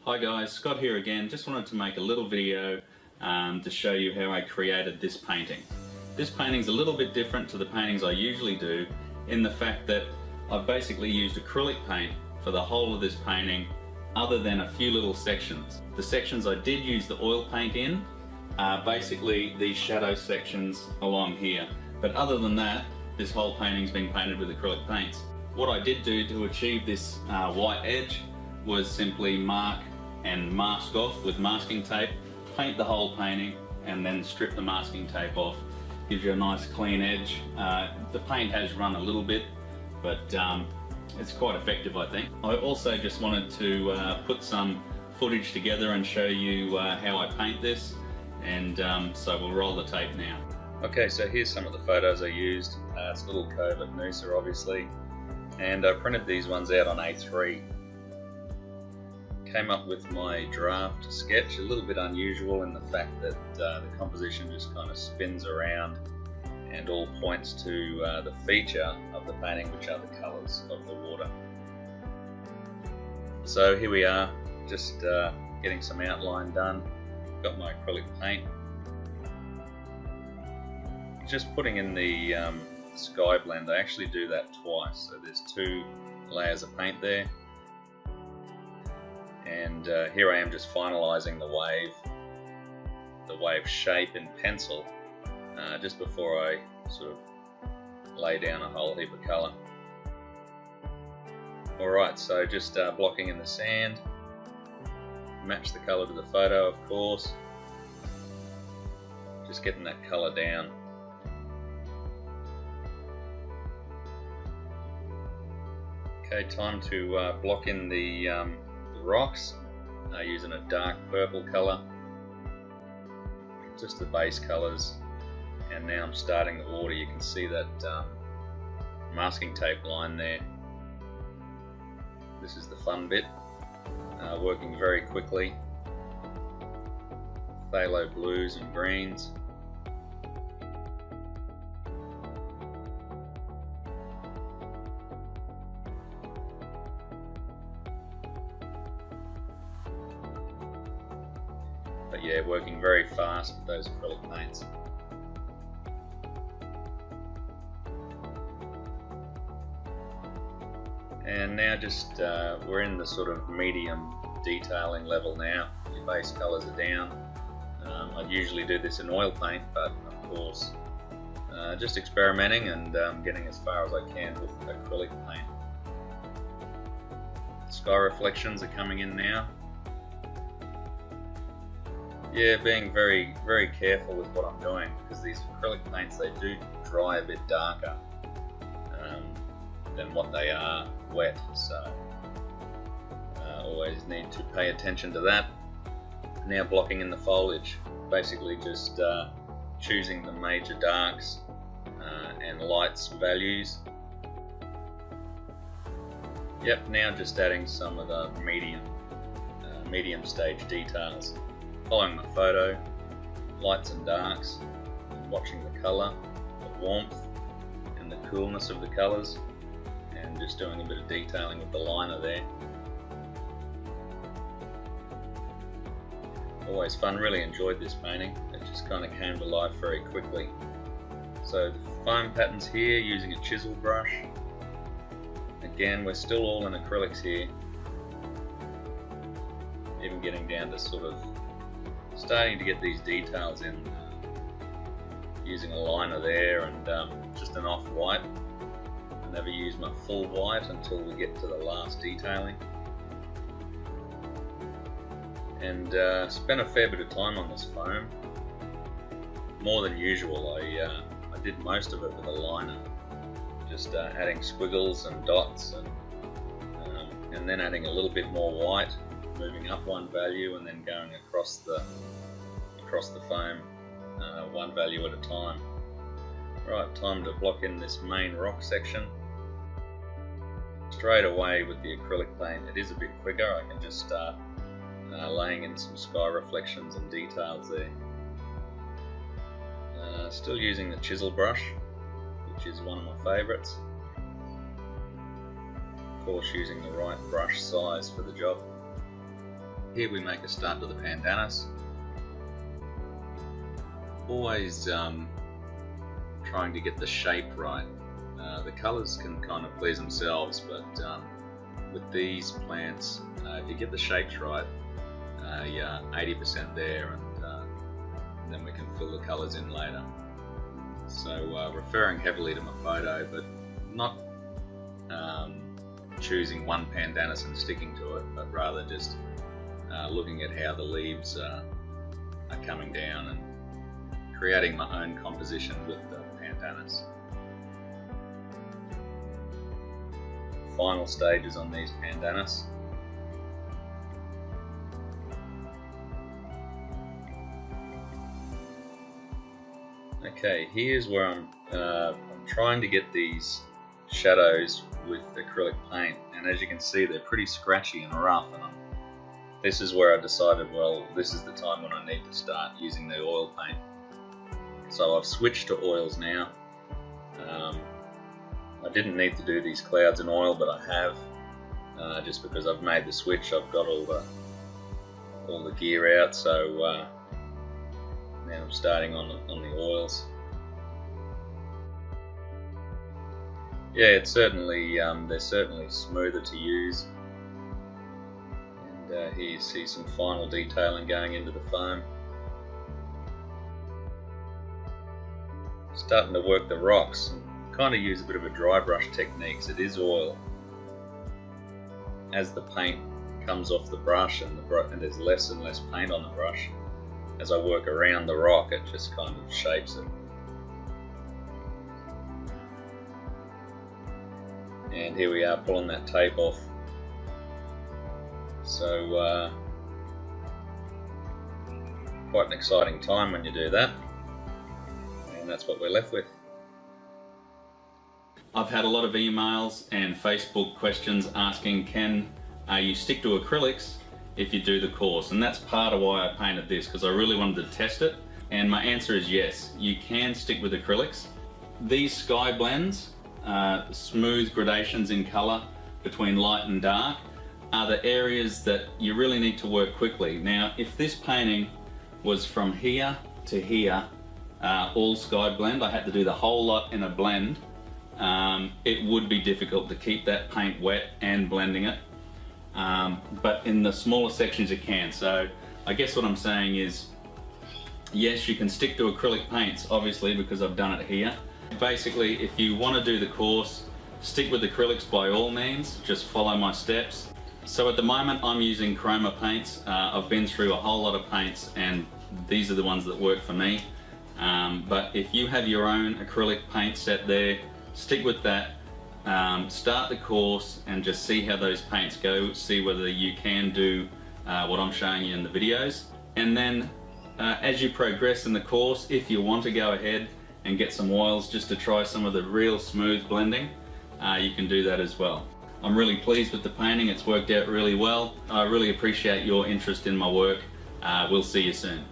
Hi guys, Scott here again. Just wanted to make a little video to show you how I created this painting. This painting's a little bit different to the paintings I usually do in the fact that I've basically used acrylic paint for the whole of this painting other than a few little sections. The sections I did use the oil paint in are basically these shadow sections along here. But other than that, this whole painting's been painted with acrylic paints. What I did do to achieve this white edge was simply mark and mask off with masking tape, paint the whole painting and then strip the masking tape off. Gives you a nice clean edge. The paint has run a little bit, but it's quite effective, I think. I also just wanted to put some footage together and show you how I paint this, and so we'll roll the tape now. Okay, so here's some of the photos I used. It's a little Cove Noosa obviously, and I printed these ones out on A3. Came up with my draft sketch, a little bit unusual in the fact that the composition just kind of spins around and all points to the feature of the painting, which are the colours of the water. So here we are, just getting some outline done. Got my acrylic paint. Just putting in the sky blend. I actually do that twice, so there's two layers of paint there. And here I am just finalising the wave shape in pencil just before I sort of lay down a whole heap of colour. Alright, so just blocking in the sand, match the colour to the photo of course, just getting that colour down. Okay, time to block in the rocks using a dark purple colour, just the base colours, and now I'm starting the water. You can see that masking tape line there. This is the fun bit, working very quickly. Phthalo blues and greens. But yeah, working very fast with those acrylic paints. And now just we're in the sort of medium detailing level now. Your base colours are down. I'd usually do this in oil paint, but of course just experimenting and getting as far as I can with acrylic paint. Sky reflections are coming in now. Yeah, being very, very careful with what I'm doing, because these acrylic paints, they do dry a bit darker than what they are wet, so always need to pay attention to that. Now blocking in the foliage, basically just choosing the major darks and lights values. Yep, now just adding some of the medium stage details. Following my photo, lights and darks, watching the colour, the warmth and the coolness of the colours, and just doing a bit of detailing with the liner there. Always fun, really enjoyed this painting. It just kind of came to life very quickly. So the foam patterns here, using a chisel brush. Again, we're still all in acrylics here, even getting down to sort of starting to get these details in, using a liner there and just an off-white. I never use my full white until we get to the last detailing. And spent a fair bit of time on this foam, more than usual. I did most of it with a liner, just adding squiggles and dots and then adding a little bit more white, moving up one value and then going across the foam one value at a time. Right, time to block in this main rock section. Straight away with the acrylic paint, it is a bit quicker. I can just start laying in some sky reflections and details there. Still using the chisel brush, which is one of my favourites. Of course, using the right brush size for the job. here we make a start to the pandanus. Always trying to get the shape right. The colours can kind of please themselves, but with these plants, if you get the shapes right, you're 80% there, and then we can fill the colours in later. So referring heavily to my photo, but not choosing one pandanus and sticking to it, but rather just looking at how the leaves are coming down and creating my own composition with the pandanus. Final stages on these pandanus. Okay, here's where I'm trying to get these shadows with acrylic paint, and as you can see they're pretty scratchy and rough, and this is where I decided, well, this is the time when I need to start using the oil paint. So I've switched to oils now. I didn't need to do these clouds in oil, but I have, just because I've made the switch. I've got all the gear out, so now I'm starting on the oils. Yeah, it's certainly they're certainly smoother to use, and here you see some final detailing going into the foam. Starting to work the rocks, and kind of use a bit of a dry brush technique. It is oil. As the paint comes off the brush and there's less and less paint on the brush, as I work around the rock, it just kind of shapes it. And here we are pulling that tape off. So quite an exciting time when you do that. And that's what we're left with. I've had a lot of emails and Facebook questions asking, can you stick to acrylics if you do the course? And that's part of why I painted this, because I really wanted to test it. And my answer is yes, you can stick with acrylics. These sky blends, smooth gradations in colour between light and dark, are the areas that you really need to work quickly. Now, if this painting was from here to here, all sky blend, I had to do the whole lot in a blend, it would be difficult to keep that paint wet and blending it. But in the smaller sections you can. So I guess what I'm saying is, yes, you can stick to acrylic paints, obviously, because I've done it here. Basically, if you want to do the course, stick with acrylics by all means, just follow my steps. So at the moment I'm using chroma paints. I've been through a whole lot of paints and these are the ones that work for me. But if you have your own acrylic paint set there, stick with that. Start the course and just see how those paints go, see whether you can do what I'm showing you in the videos. And then as you progress in the course, if you want to go ahead and get some oils just to try some of the real smooth blending, you can do that as well. I'm really pleased with the painting, it's worked out really well. I really appreciate your interest in my work. We'll see you soon.